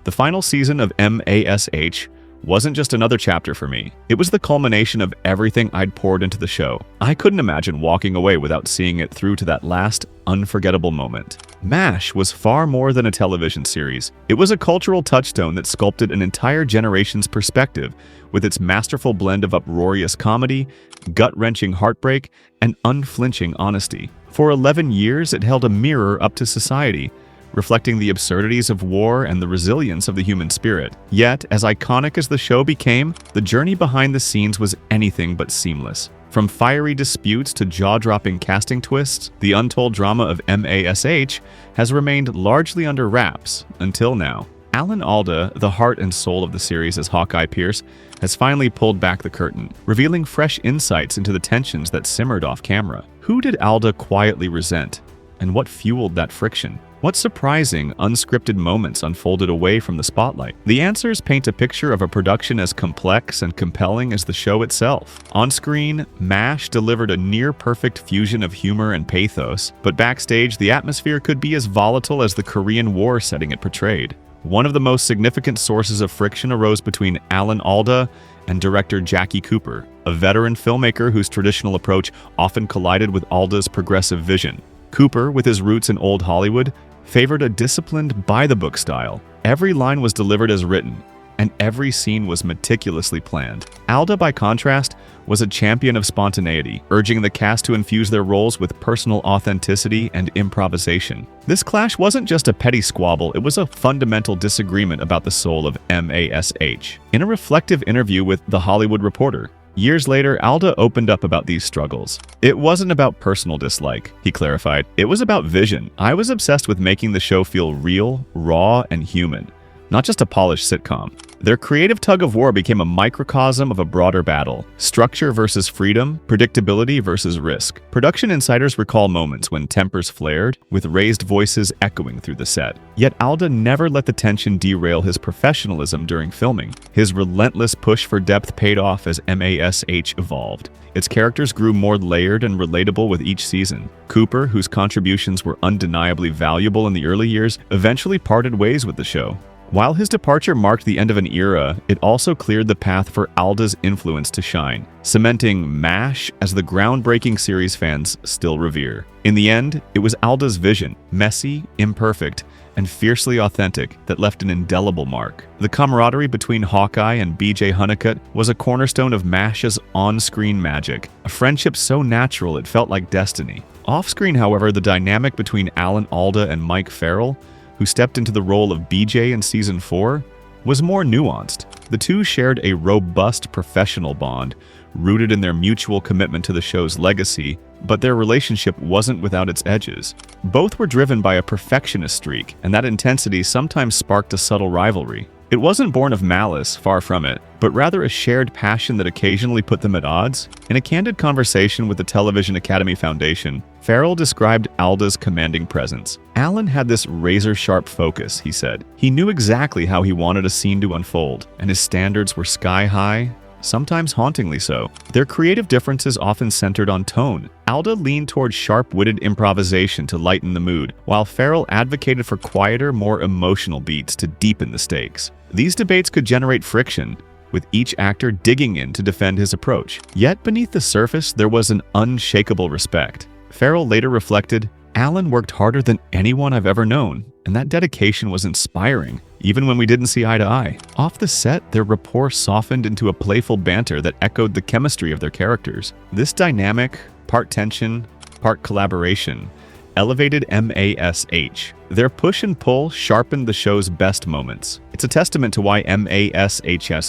The final season of MASH wasn't just another chapter for me. It was the culmination of everything I'd poured into the show. I couldn't imagine walking away without seeing it through to that last, unforgettable moment. MASH was far more than a television series. It was a cultural touchstone that sculpted an entire generation's perspective with its masterful blend of uproarious comedy, gut-wrenching heartbreak, and unflinching honesty. For 11 years, it held a mirror up to society, reflecting the absurdities of war and the resilience of the human spirit. Yet, as iconic as the show became, the journey behind the scenes was anything but seamless. From fiery disputes to jaw-dropping casting twists, the untold drama of MASH has remained largely under wraps until now. Alan Alda, the heart and soul of the series as Hawkeye Pierce, has finally pulled back the curtain, revealing fresh insights into the tensions that simmered off camera. Who did Alda quietly resent, and what fueled that friction? What surprising, unscripted moments unfolded away from the spotlight? The answers paint a picture of a production as complex and compelling as the show itself. On screen, MASH delivered a near-perfect fusion of humor and pathos, but backstage, the atmosphere could be as volatile as the Korean War setting it portrayed. One of the most significant sources of friction arose between Alan Alda and director Jackie Cooper, a veteran filmmaker whose traditional approach often collided with Alda's progressive vision. Cooper, with his roots in old Hollywood, favored a disciplined, by-the-book style. Every line was delivered as written, and every scene was meticulously planned. Alda, by contrast, was a champion of spontaneity, urging the cast to infuse their roles with personal authenticity and improvisation. This clash wasn't just a petty squabble, it was a fundamental disagreement about the soul of MASH. In a reflective interview with The Hollywood Reporter, years later, Alda opened up about these struggles. It wasn't about personal dislike, he clarified. It was about vision. I was obsessed with making the show feel real, raw, and human, not just a polished sitcom. Their creative tug-of-war became a microcosm of a broader battle: structure versus freedom, predictability versus risk. Production insiders recall moments when tempers flared, with raised voices echoing through the set. Yet Alda never let the tension derail his professionalism during filming. His relentless push for depth paid off as MASH evolved. Its characters grew more layered and relatable with each season. Cooper, whose contributions were undeniably valuable in the early years, eventually parted ways with the show. While his departure marked the end of an era, it also cleared the path for Alda's influence to shine, cementing MASH as the groundbreaking series fans still revere. In the end, it was Alda's vision, messy, imperfect, and fiercely authentic, that left an indelible mark. The camaraderie between Hawkeye and BJ Hunnicutt was a cornerstone of MASH's on-screen magic, a friendship so natural it felt like destiny. Off-screen, however, the dynamic between Alan Alda and Mike Farrell, who stepped into the role of BJ in Season 4, was more nuanced. The two shared a robust professional bond, rooted in their mutual commitment to the show's legacy, but their relationship wasn't without its edges. Both were driven by a perfectionist streak, and that intensity sometimes sparked a subtle rivalry. It wasn't born of malice, far from it, but rather a shared passion that occasionally put them at odds. In a candid conversation with the Television Academy Foundation, Farrell described Alda's commanding presence. Alan had this razor-sharp focus, he said. He knew exactly how he wanted a scene to unfold, and his standards were sky-high, sometimes hauntingly so. Their creative differences often centered on tone. Alda leaned toward sharp-witted improvisation to lighten the mood, while Farrell advocated for quieter, more emotional beats to deepen the stakes. These debates could generate friction, with each actor digging in to defend his approach. Yet beneath the surface, there was an unshakable respect. Farrell later reflected, "Alan worked harder than anyone I've ever known, and that dedication was inspiring, even when we didn't see eye to eye." Off the set, their rapport softened into a playful banter that echoed the chemistry of their characters. This dynamic, part tension, part collaboration, elevated MASH. Their push and pull sharpened the show's best moments. It's a testament to why MASH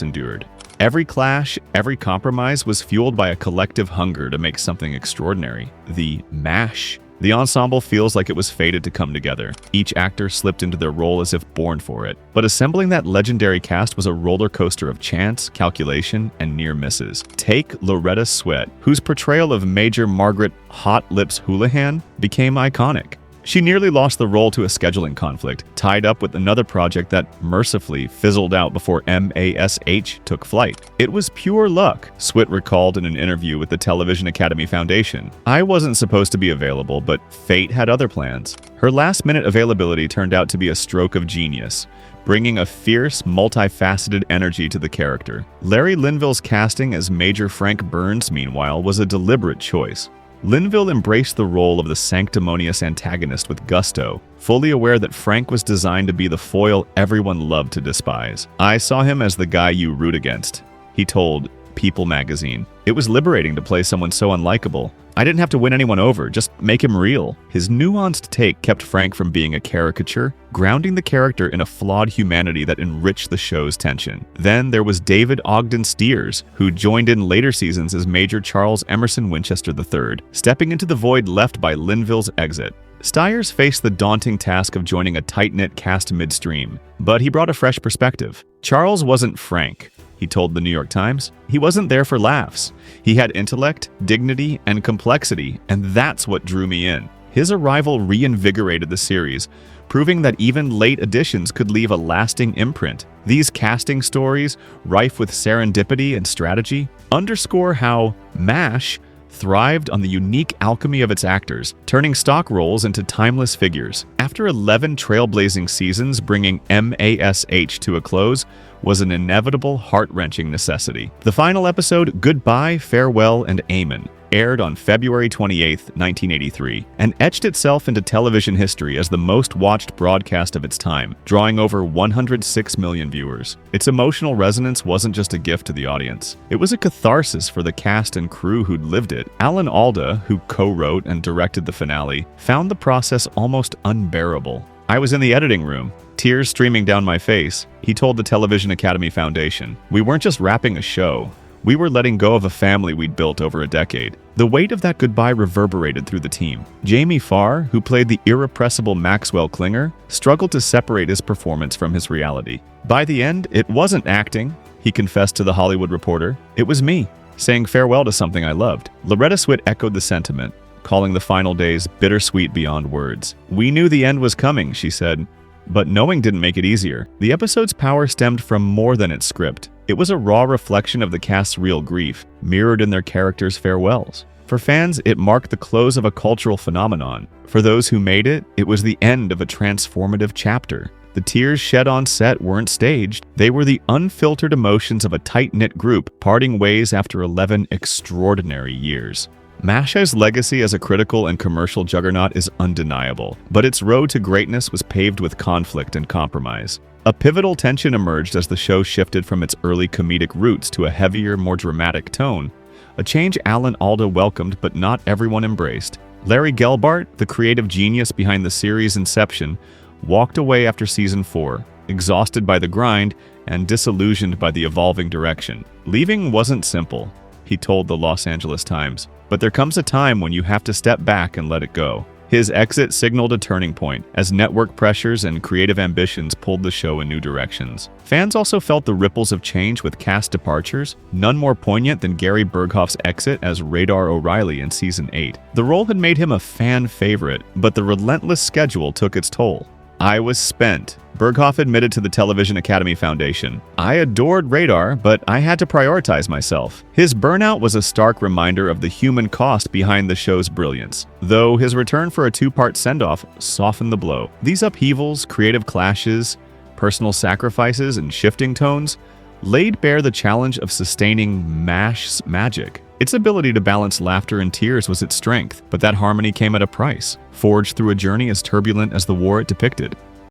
endured. Every clash, every compromise was fueled by a collective hunger to make something extraordinary. The MASH. The ensemble feels like it was fated to come together. Each actor slipped into their role as if born for it. But assembling that legendary cast was a roller coaster of chance, calculation, and near misses. Take Loretta Swett, whose portrayal of Major Margaret Hot Lips Houlihan became iconic. She nearly lost the role to a scheduling conflict, tied up with another project that mercifully fizzled out before MASH took flight. "It was pure luck," Swett recalled in an interview with the Television Academy Foundation. "I wasn't supposed to be available, but fate had other plans." Her last-minute availability turned out to be a stroke of genius, bringing a fierce, multifaceted energy to the character. Larry Linville's casting as Major Frank Burns, meanwhile, was a deliberate choice. Linville embraced the role of the sanctimonious antagonist with gusto, fully aware that Frank was designed to be the foil everyone loved to despise. "I saw him as the guy you root against," he told People magazine. "It was liberating to play someone so unlikable. I didn't have to win anyone over, just make him real." His nuanced take kept Frank from being a caricature, grounding the character in a flawed humanity that enriched the show's tension. Then there was David Ogden Stiers, who joined in later seasons as Major Charles Emerson Winchester III, stepping into the void left by Linville's exit. Stiers faced the daunting task of joining a tight-knit cast midstream, but he brought a fresh perspective. Charles wasn't Frank, he told the New York Times. He wasn't there for laughs. He had intellect, dignity, and complexity, and that's what drew me in. His arrival reinvigorated the series, proving that even late additions could leave a lasting imprint. These casting stories, rife with serendipity and strategy, underscore how MASH thrived on the unique alchemy of its actors, turning stock roles into timeless figures. After 11 trailblazing seasons, bringing MASH to a close was an inevitable, heart-wrenching necessity. The final episode, Goodbye, Farewell, and Amen, aired on February 28, 1983, and etched itself into television history as the most-watched broadcast of its time, drawing over 106 million viewers. Its emotional resonance wasn't just a gift to the audience. It was a catharsis for the cast and crew who'd lived it. Alan Alda, who co-wrote and directed the finale, found the process almost unbearable. "I was in the editing room, tears streaming down my face," he told the Television Academy Foundation. "We weren't just wrapping a show. We were letting go of a family we'd built over a decade." The weight of that goodbye reverberated through the team. Jamie Farr, who played the irrepressible Maxwell Klinger, struggled to separate his performance from his reality. "By the end, it wasn't acting," he confessed to The Hollywood Reporter. "It was me, saying farewell to something I loved." Loretta Swit echoed the sentiment, calling the final days bittersweet beyond words. "We knew the end was coming," she said, "but knowing didn't make it easier." The episode's power stemmed from more than its script. It was a raw reflection of the cast's real grief, mirrored in their characters' farewells. For fans, it marked the close of a cultural phenomenon. For those who made it, it was the end of a transformative chapter. The tears shed on set weren't staged. They were the unfiltered emotions of a tight-knit group parting ways after 11 extraordinary years. MASH's legacy as a critical and commercial juggernaut is undeniable, but its road to greatness was paved with conflict and compromise. A pivotal tension emerged as the show shifted from its early comedic roots to a heavier, more dramatic tone, a change Alan Alda welcomed but not everyone embraced. Larry Gelbart, the creative genius behind the series' inception, walked away after season 4, exhausted by the grind and disillusioned by the evolving direction. "Leaving wasn't simple," he told the Los Angeles Times, "but there comes a time when you have to step back and let it go." His exit signaled a turning point, as network pressures and creative ambitions pulled the show in new directions. Fans also felt the ripples of change with cast departures, none more poignant than Gary Berghoff's exit as Radar O'Reilly in Season 8. The role had made him a fan favorite, but the relentless schedule took its toll. "I was spent," Berghoff admitted to the Television Academy Foundation. "I adored Radar, but I had to prioritize myself." His burnout was a stark reminder of the human cost behind the show's brilliance, though his return for a 2-part send-off softened the blow. These upheavals, creative clashes, personal sacrifices, and shifting tones laid bare the challenge of sustaining MASH's magic. Its ability to balance laughter and tears was its strength, but that harmony came at a price, forged through a journey as turbulent as the war it depicted.